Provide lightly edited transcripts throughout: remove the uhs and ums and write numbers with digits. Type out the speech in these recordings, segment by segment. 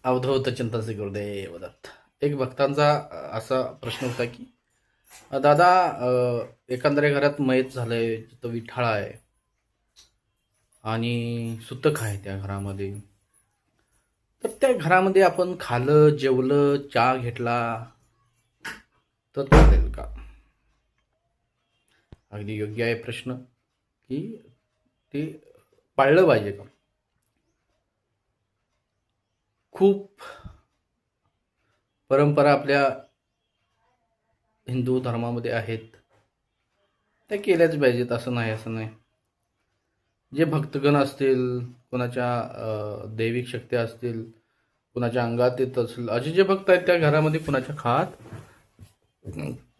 अवधूत चिंतन श्री गुरुदेव दत्त. एक भक्तांचा असा प्रश्न होता की दादा, एकंदरे घरात मयत झालंय, तो विठाळा आहे आणि सुतक आहे त्या घरामध्ये. तर त्या घरामध्ये आपण खाल्लं, जेवलं, चहा घेतला तर चालेल का? अगदी योग्य आहे प्रश्न की ते पाळलं पाहिजे का? खूप परंपरा आपल्या हिंदू धर्मामध्ये आहेत, त्या केल्याच पाहिजेत. असं नाही. जे भक्तगण असतील, कोणाच्या दैविक शक्ती असतील, कुणाच्या अंगात येत असेल, असे जे भक्त आहेत त्या घरामध्ये कुणाच्या खात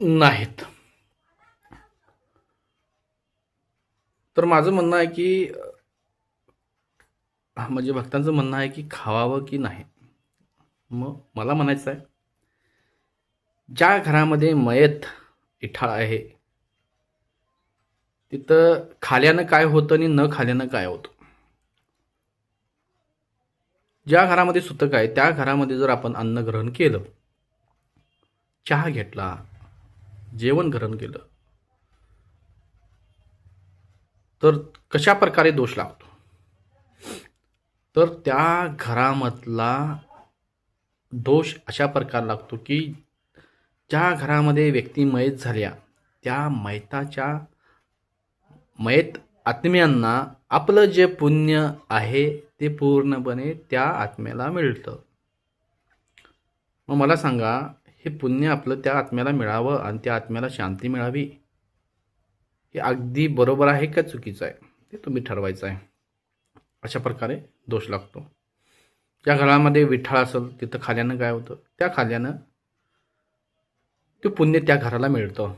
नाहीत. तर माझं म्हणणं आहे की म्हणजे भक्तांचं म्हणणं आहे की खावावं की नाही. मग मला म्हणायचं आहे, ज्या घरामध्ये मयत इठाळ आहे तिथं खाल्यानं काय होतं आणि न खाल्यानं काय होतं. ज्या घरामध्ये सुतक आहे त्या घरामध्ये जर आपण अन्न ग्रहण केलं, चहा घेतला, जेवण ग्रहण केलं, तर कशा प्रकारे दोष लागतो? तर त्या घरामधला दोष अशा प्रकार लागतो की ज्या घरामध्ये व्यक्ती मयत झाल्या त्या मयत आत्म्यांना आपलं जे पुण्य आहे ते पूर्णपणे त्या आत्म्याला मिळतं. मग मला सांगा, हे पुण्य आपलं त्या आत्म्याला मिळावं आणि त्या आत्म्याला शांती मिळावी, हे अगदी बरोबर आहे का चुकीचं आहे ते तुम्ही ठरवायचं आहे. अशा प्रकारे दोष लागतो. ज्या घरामध्ये विठ्ठळ असेल तिथं खाल्यानं काय होतं? त्या खाल्यानं ते पुण्य त्या घराला मिळतं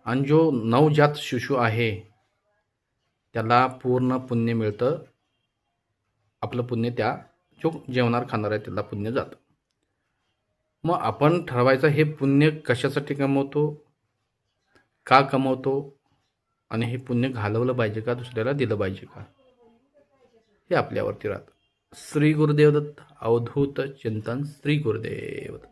आणि जो नवजात शिशु आहे त्याला पूर्ण पुण्य मिळतं. आपलं पुण्य त्या जो जेवणार खाणार आहे त्याला पुण्य जातं. मग आपण ठरवायचं हे पुण्य कशासाठी कमवतो, का कमवतो, आणि हे पुण्य घालवलं पाहिजे का, दुसऱ्याला दिलं पाहिजे का, हे आपल्यावरती राहतं. श्री गुरुदेव दत्त. अवधूत चिंतन. श्री गुरुदेव दत्त.